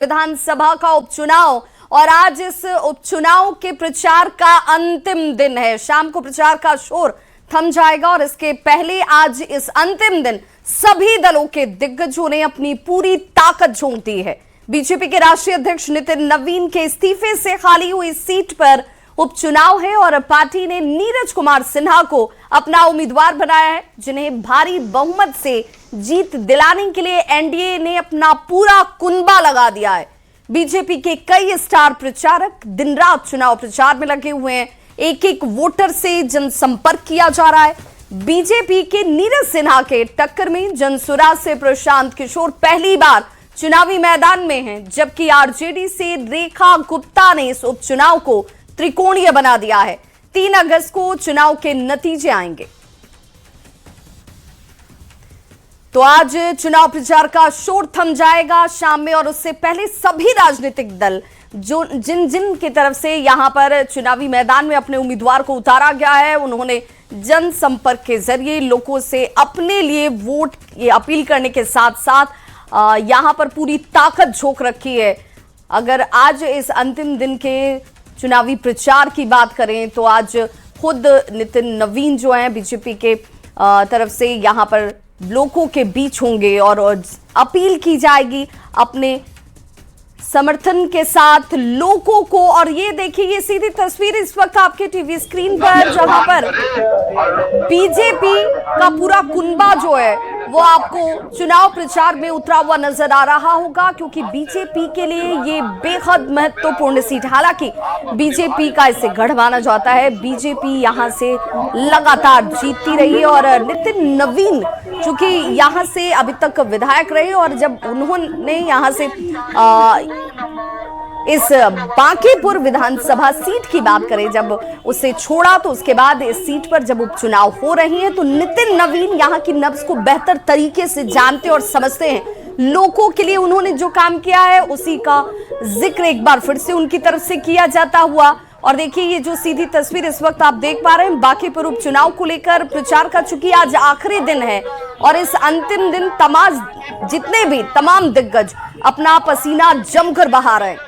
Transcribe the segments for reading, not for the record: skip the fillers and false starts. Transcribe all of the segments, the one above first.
विधानसभा का उपचुनाव और आज इस उपचुनाव के प्रचार का अंतिम दिन है। शाम को प्रचार का शोर थम जाएगा और इसके पहले आज इस अंतिम दिन सभी दलों के दिग्गजों ने अपनी पूरी ताकत झोंक दी है। बीजेपी के राष्ट्रीय अध्यक्ष नितिन नवीन के इस्तीफे से खाली हुई सीट पर उपचुनाव है और पार्टी ने नीरज कुमार सिन्हा को अपना उम्मीदवार बनाया है, जिन्हें भारी बहुमत से जीत दिलाने के लिए एनडीए ने अपना पूरा कुनबा लगा दिया है। बीजेपी के कई स्टार प्रचारक दिन रात चुनाव प्रचार में लगे हुए हैं। एक एक वोटर से जनसंपर्क किया जा रहा है। बीजेपी के नीरज सिन्हा के टक्कर में जनसुराज से प्रशांत किशोर पहली बार चुनावी मैदान में हैं, जबकि आरजेडी से रेखा गुप्ता ने इस उपचुनाव को त्रिकोणीय बना दिया है। 3 अगस्त को चुनाव के नतीजे आएंगे। तो आज चुनाव प्रचार का शोर थम जाएगा शाम में और उससे पहले सभी राजनीतिक दल जो जिन की तरफ से यहां पर चुनावी मैदान में अपने उम्मीदवार को उतारा गया है, उन्होंने जनसंपर्क के जरिए लोगों से अपने लिए वोट ये अपील करने के साथ साथ यहां पर पूरी ताकत झोंक रखी है। अगर आज इस अंतिम दिन के चुनावी प्रचार की बात करें तो आज खुद नितिन नवीन जो हैं बीजेपी के तरफ से यहां पर लोगों के बीच होंगे और अपील की जाएगी अपने समर्थन के साथ लोगों को। और ये देखिए, ये सीधी तस्वीर इस वक्त आपके टीवी स्क्रीन पर, जहां पर बीजेपी का पूरा कुनबा जो है वो आपको चुनाव प्रचार में उतरा हुआ नजर आ रहा होगा, क्योंकि बीजेपी के लिए ये बेहद महत्वपूर्ण सीट, हालांकि बीजेपी का इसे गढ़ माना जाता है। बीजेपी यहां से लगातार जीतती रही और नितिन नवीन चूंकि यहां से अभी तक विधायक रहे और जब उन्होंने यहां से इस बांकीपुर विधानसभा सीट की बात करें, जब उसे छोड़ा तो उसके बाद इस सीट पर जब उपचुनाव हो रही है तो नितिन नवीन यहां की नब्ज को बेहतर तरीके से जानते और समझते हैं। लोगों के लिए उन्होंने जो काम किया है उसी का जिक्र एक बार फिर से उनकी तरफ से किया जाता हुआ। और देखिए, ये जो सीधी तस्वीर इस वक्त आप देख पा रहे हैं, बांकीपुर उपचुनाव को लेकर प्रचार का चूंकि आज आखिरी दिन है और इस अंतिम दिन तमाम दिग्गज अपना पसीना जमकर बहा रहे हैं।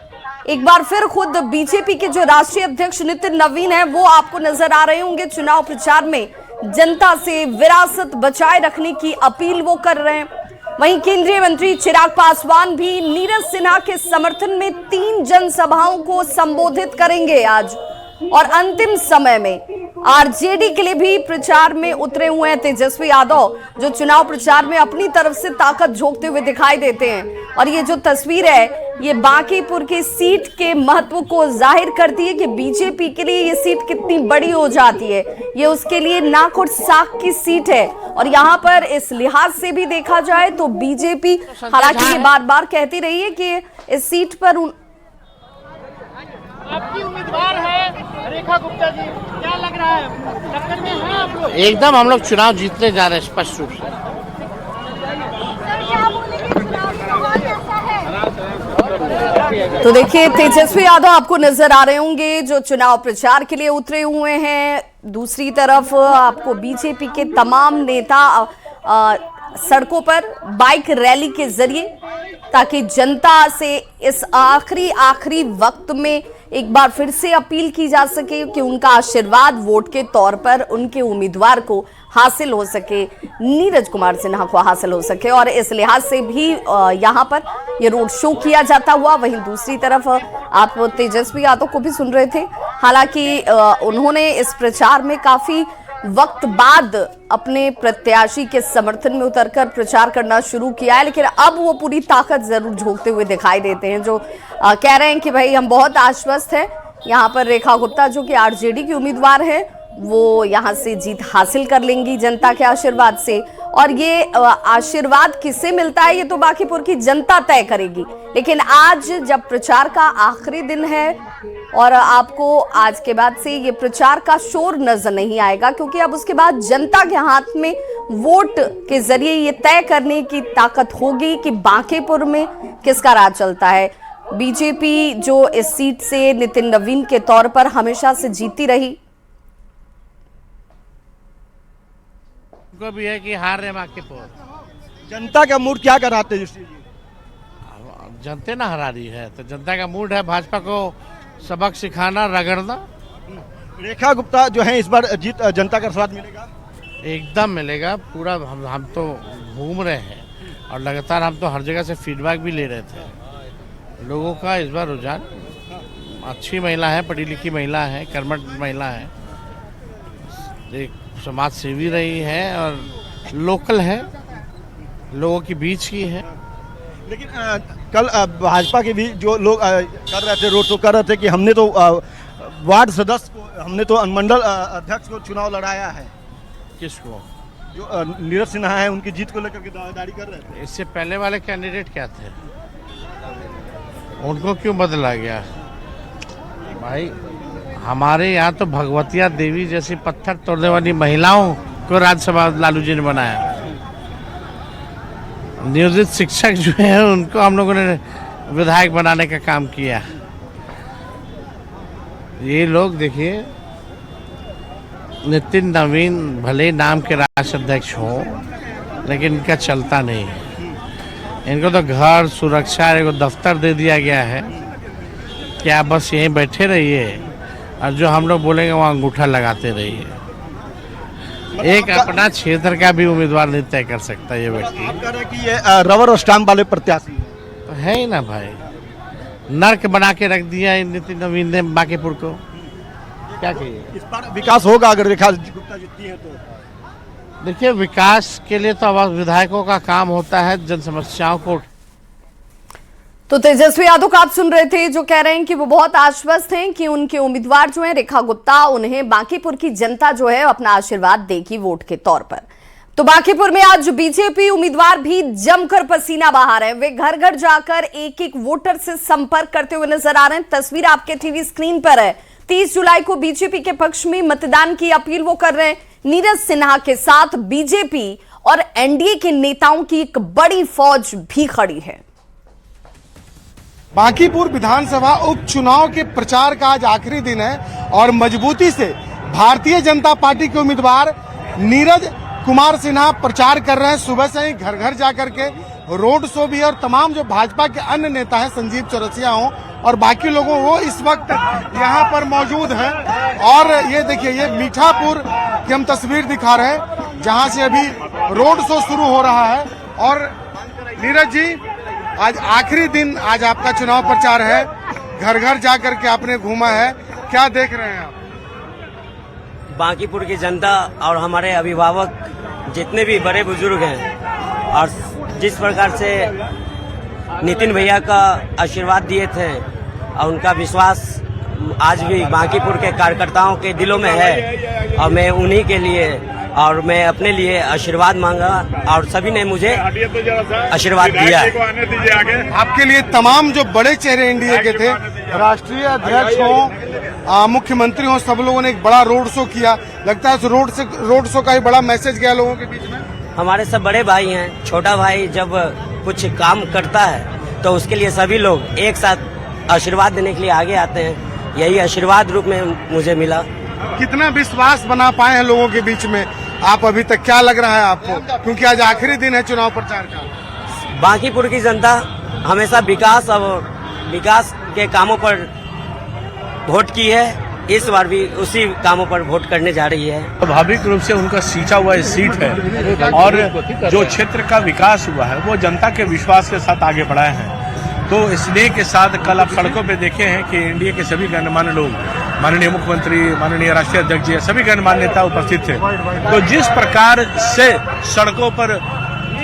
एक बार फिर खुद बीजेपी के जो राष्ट्रीय अध्यक्ष नितिन नवीन है वो आपको नजर आ रहे होंगे चुनाव प्रचार में जनता से विरासत बचाए रखने की अपील वो कर रहे हैं। वहीं केंद्रीय मंत्री चिराग पासवान भी नीरज सिन्हा के समर्थन में 3 जनसभाओं को संबोधित करेंगे आज। और अंतिम समय में आरजेडी के लिए भी प्रचार में उतरे हुए हैं तेजस्वी यादव, जो चुनाव प्रचार में अपनी तरफ से ताकत झोंकते हुए दिखाई देते हैं। और ये जो तस्वीर है ये बांकीपुर की सीट के महत्व को जाहिर करती है कि बीजेपी के लिए ये सीट कितनी बड़ी हो जाती है। ये उसके लिए नाक और साख की सीट है और यहाँ पर इस लिहाज से भी देखा जाए तो बीजेपी हालांकि ये बार बार कहती रही है कि इस सीट पर आपकी उम्मीदवार है रेखा गुप्ता जी, क्या लग रहा है टक्कर में है आप लोग? एकदम हम लोग चुनाव जीतने जा रहे हैं स्पष्ट रूप से। तो देखिए, तेजस्वी यादव आपको नजर आ रहे होंगे जो चुनाव प्रचार के लिए उतरे हुए हैं। दूसरी तरफ आपको बीजेपी के तमाम नेता सड़कों पर बाइक रैली के जरिए ताकि जनता से इस आखिरी वक्त में एक बार फिर से अपील की जा सके कि उनका आशीर्वाद वोट के तौर पर उनके उम्मीदवार को हासिल हो सके, नीरज कुमार सिन्हा को हासिल हो सके। और इस लिहाज से भी यहाँ पर ये रोड शो किया जाता हुआ। वहीं दूसरी तरफ आप तेजस्वी यादव को भी सुन रहे थे, हालांकि उन्होंने इस प्रचार में काफी वक्त बाद अपने प्रत्याशी के समर्थन में उतरकर प्रचार करना शुरू किया है, लेकिन अब वो पूरी ताकत जरूर झोंकते हुए दिखाई देते हैं, जो कह रहे हैं कि भाई हम बहुत आश्वस्त हैं। यहाँ पर रेखा गुप्ता जो कि आरजेडी की उम्मीदवार है वो यहाँ से जीत हासिल कर लेंगी जनता के आशीर्वाद से। और ये आशीर्वाद किससे मिलता है ये तो बांकीपुर की जनता तय करेगी। लेकिन आज जब प्रचार का आखिरी दिन है और आपको आज के बाद से ये प्रचार का शोर नजर नहीं आएगा, क्योंकि अब उसके बाद जनता के हाथ में वोट के जरिए ये तय करने की ताकत होगी कि बांकीपुर में किसका राज चलता है। बीजेपी जो इस सीट से नितिन नवीन के तौर पर हमेशा से जीती रही, भी है कि हार रहे बांकीपुर। जनता का मूड क्या कराते हैं? जनता ना हरा रही है, तो जनता का मूड है भाजपा को सबक सिखाना, रगड़ना। रेखा गुप्ता जो है इस बार जीत जनता का आशीर्वाद मिलेगा? एकदम मिलेगा पूरा। हम तो घूम रहे हैं और लगातार हम तो हर जगह से फीडबैक भी ले रहे थे। लोगों का इस बार रुझान, अच्छी महिला है, पढ़ी लिखी महिला है, कर्मठ महिला है, एक समाज सेवी रही है और लोकल है, लोगों के बीच की है। लेकिन कल भाजपा के भी जो लोग कर रहे थे, रोड शो कर रहे थे कि हमने तो वार्ड सदस्य को, हमने तो मंडल अध्यक्ष को चुनाव लड़ाया है। किसको? जो नीरज सिन्हा है उनकी जीत को लेकर के दावेदारी कर रहे थे। इससे पहले वाले कैंडिडेट क्या थे, उनको क्यों बदला गया? भाई हमारे यहाँ तो भगवतिया देवी जैसी पत्थर तोड़ने वाली महिलाओं को राज्यसभा लालू जी ने बनाया। नियोजित शिक्षक जो है उनको हम लोगों ने विधायक बनाने का काम किया। ये लोग देखिए, नितिन नवीन भले नाम के राष्ट्रीय अध्यक्ष हो, लेकिन इनका चलता नहीं है। इनको तो घर, सुरक्षा, एक दफ्तर दे दिया गया है कि आप बस यहीं बैठे रहिए और जो हम लोग बोलेंगे वहाँ अंगूठा लगाते रहिए। एक अपना क्षेत्र का भी उम्मीदवार नहीं तय कर सकता ये व्यक्ति। आप कह रहे हैं कि ये रबर और स्टाम्प वाले प्रत्याशी तो है ही ना भाई, नर्क बना के रख दिया नितिन नवीन ने बांकीपुर को। क्या कहिए? इस बार विकास होगा अगर रेखा गुप्ता जीतती है तो? देखिए, विकास के लिए तो अब विधायकों का काम होता है जन समस्याओं को। तो तेजस्वी यादव को आप सुन रहे थे, जो कह रहे हैं कि वो बहुत आश्वस्त हैं कि उनके उम्मीदवार जो है रेखा गुप्ता, उन्हें बांकीपुर की जनता जो है अपना आशीर्वाद देगी वोट के तौर पर। तो बांकीपुर में आज बीजेपी उम्मीदवार भी जमकर पसीना बहा रहे हैं। वे घर घर जाकर एक एक वोटर से संपर्क करते हुए नजर आ रहे हैं। तस्वीर आपके टीवी स्क्रीन पर है। 30 जुलाई को बीजेपी के पक्ष में मतदान की अपील वो कर रहे हैं। नीरज सिन्हा के साथ बीजेपी और एनडीए के नेताओं की एक बड़ी फौज भी खड़ी है। बांकीपुर विधानसभा उपचुनाव के प्रचार का आज आखिरी दिन है और मजबूती से भारतीय जनता पार्टी के उम्मीदवार नीरज कुमार सिन्हा प्रचार कर रहे हैं। सुबह से ही घर घर जाकर के रोड शो भी है और तमाम जो भाजपा के अन्य नेता हैं, संजीव चौरसिया हों और बाकी लोगों, वो इस वक्त यहाँ पर मौजूद हैं। और ये देखिए, ये मीठापुर की हम तस्वीर दिखा रहे हैं जहाँ से अभी रोड शो शुरू हो रहा है। और नीरज जी, आज आखिरी दिन, आज आपका चुनाव प्रचार है, घर घर जाकर के आपने घूमा है, क्या देख रहे हैं आप? बांकीपुर की जनता और हमारे अभिभावक जितने भी बड़े बुजुर्ग हैं और जिस प्रकार से नितिन भैया का आशीर्वाद दिए थे और उनका विश्वास आज भी बांकीपुर के कार्यकर्ताओं के दिलों में है और मैं उन्हीं के लिए और मैं अपने लिए आशीर्वाद मांगा और सभी ने मुझे आशीर्वाद दिया। आपके लिए तमाम जो बड़े चेहरे एनडीए के थे, राष्ट्रीय अध्यक्ष हो, मुख्यमंत्री हो, सब लोगों ने एक बड़ा रोड शो किया। लगता है उस रोड शो का ही बड़ा मैसेज गया लोगों के बीच में। हमारे सब बड़े भाई हैं, छोटा भाई जब कुछ काम करता है तो उसके लिए सभी लोग एक साथ आशीर्वाद देने के लिए आगे आते हैं। यही आशीर्वाद रूप में मुझे मिला। कितना विश्वास बना पाए हैं लोगों के बीच में आप अभी तक, क्या लग रहा है आपको, क्योंकि आज आखिरी दिन है चुनाव प्रचार का? बांकीपुर की जनता हमेशा विकास और विकास के कामों पर वोट की है, इस बार भी उसी कामों पर वोट करने जा रही है। स्वाभाविक रूप से उनका सींचा हुआ सीट है और जो क्षेत्र का विकास हुआ है वो जनता के विश्वास के साथ आगे बढ़ाए हैं। तो इसलिए के साथ कल आप सड़कों पे देखे हैं कि एनडीए के सभी गणमान्य लोग, माननीय मुख्यमंत्री, माननीय राष्ट्रीय अध्यक्ष जी, सभी गणमान्य नेता उपस्थित थे। तो जिस प्रकार से सड़कों पर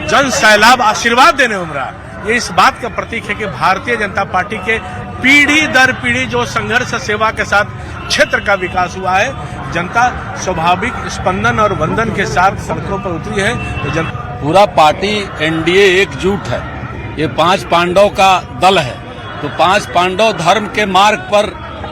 जन सैलाब आशीर्वाद देने उमड़ा, ये इस बात का प्रतीक है कि भारतीय जनता पार्टी के पीढ़ी दर पीढ़ी जो संघर्ष सेवा के साथ क्षेत्र का विकास हुआ है, जनता स्वाभाविक स्पंदन और वंदन के साथ सड़कों पर उतरी है। तो पूरा पार्टी एनडीए एकजुट है। ये 5 पांडव का दल है, तो 5 पांडव धर्म के मार्ग पर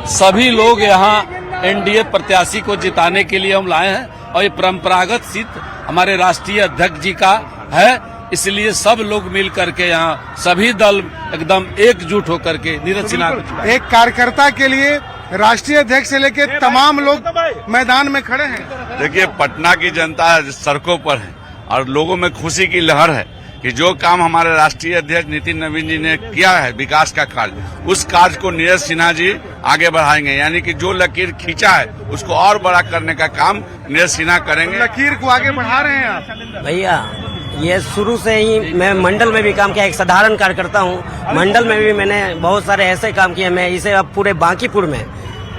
सभी लोग यहाँ एनडीए प्रत्याशी को जिताने के लिए हम लाए हैं और ये परंपरागत सीट हमारे राष्ट्रीय अध्यक्ष जी का है। इसलिए सब लोग मिल करके यहाँ सभी दल एकदम एकजुट होकर के नीरज सिन्हा को, एक कार्यकर्ता के लिए राष्ट्रीय अध्यक्ष से लेके तमाम लोग मैदान में खड़े हैं। देखिए, पटना की जनता सड़कों पर है और लोगों में खुशी की लहर है कि जो काम हमारे राष्ट्रीय अध्यक्ष नितिन नवीन जी ने किया है विकास का कार्य, उस कार्य को नीरज सिन्हा जी आगे बढ़ाएंगे। यानी कि जो लकीर खींचा है उसको और बड़ा करने का काम नीरज सिन्हा करेंगे। लकीर को आगे बढ़ा रहे हैं आप? भैया ये शुरू से ही मैं मंडल में भी काम किया, एक साधारण कार्यकर्ता हूँ। मंडल में भी मैंने बहुत सारे ऐसे काम किए। मैं इसे अब पूरे बांकीपुर में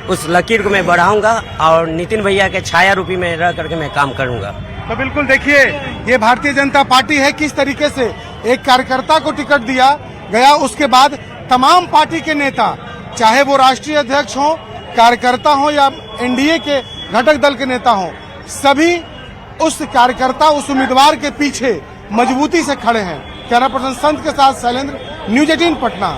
उस लकीर को मैं बढ़ाऊंगा और नितिन भैया के छाया रूपी में रह करके मैं काम करूंगा। तो बिल्कुल देखिए, ये भारतीय जनता पार्टी है, किस तरीके से एक कार्यकर्ता को टिकट दिया गया, उसके बाद तमाम पार्टी के नेता, चाहे वो राष्ट्रीय अध्यक्ष हो, कार्यकर्ता हो या एनडीए के घटक दल के नेता हो, सभी उस कार्यकर्ता, उस उम्मीदवार के पीछे मजबूती से खड़े हैं। कैमरा पर्सन संत के साथ शैलेंद्र, न्यूज 18 पटना।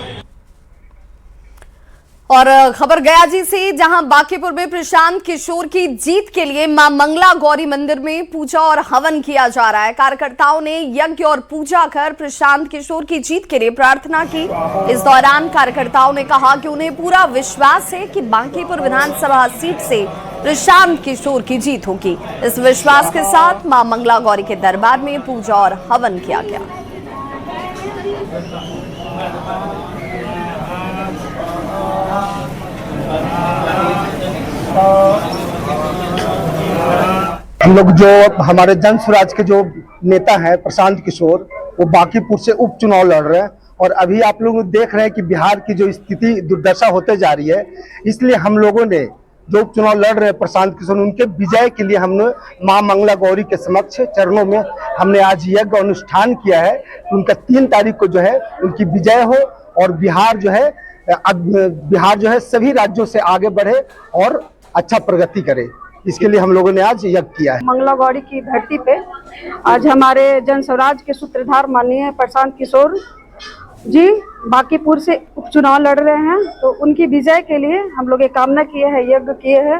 और खबर गया जी से, जहां बांकीपुर में प्रशांत किशोर की जीत के लिए मां मंगला गौरी मंदिर में पूजा और हवन किया जा रहा है। कार्यकर्ताओं ने यज्ञ और पूजा कर प्रशांत किशोर की जीत के लिए प्रार्थना की। इस दौरान कार्यकर्ताओं ने कहा कि उन्हें पूरा विश्वास है कि बांकीपुर विधानसभा सीट से प्रशांत किशोर की जीत होगी। इस विश्वास के साथ मां मंगला गौरी के दरबार में पूजा और हवन किया गया। हम लोग जो हमारे जन स्वराज के जो नेता हैं प्रशांत किशोर, वो बांकीपुर से उपचुनाव लड़ रहे हैं। और अभी आप लोग देख रहे हैं कि बिहार की जो स्थिति दुर्दशा होते जा रही है, इसलिए हम लोगों ने जो उपचुनाव लड़ रहे हैं प्रशांत किशोर, उनके विजय के लिए हमने मां मंगला गौरी के समक्ष चरणों में हमने आज यज्ञ अनुष्ठान किया है। उनका 3 तारीख को जो है उनकी विजय हो और बिहार जो है सभी राज्यों से आगे बढ़े और अच्छा प्रगति करे। इसके लिए हम लोगों ने आज यज्ञ किया है। मंगला गौरी की धरती पे आज हमारे जन स्वराज के सूत्रधार माननीय प्रशांत किशोर जी बांकीपुर से उपचुनाव लड़ रहे हैं, तो उनकी विजय के लिए हम लोग ये कामना किए हैं, यज्ञ किए हैं।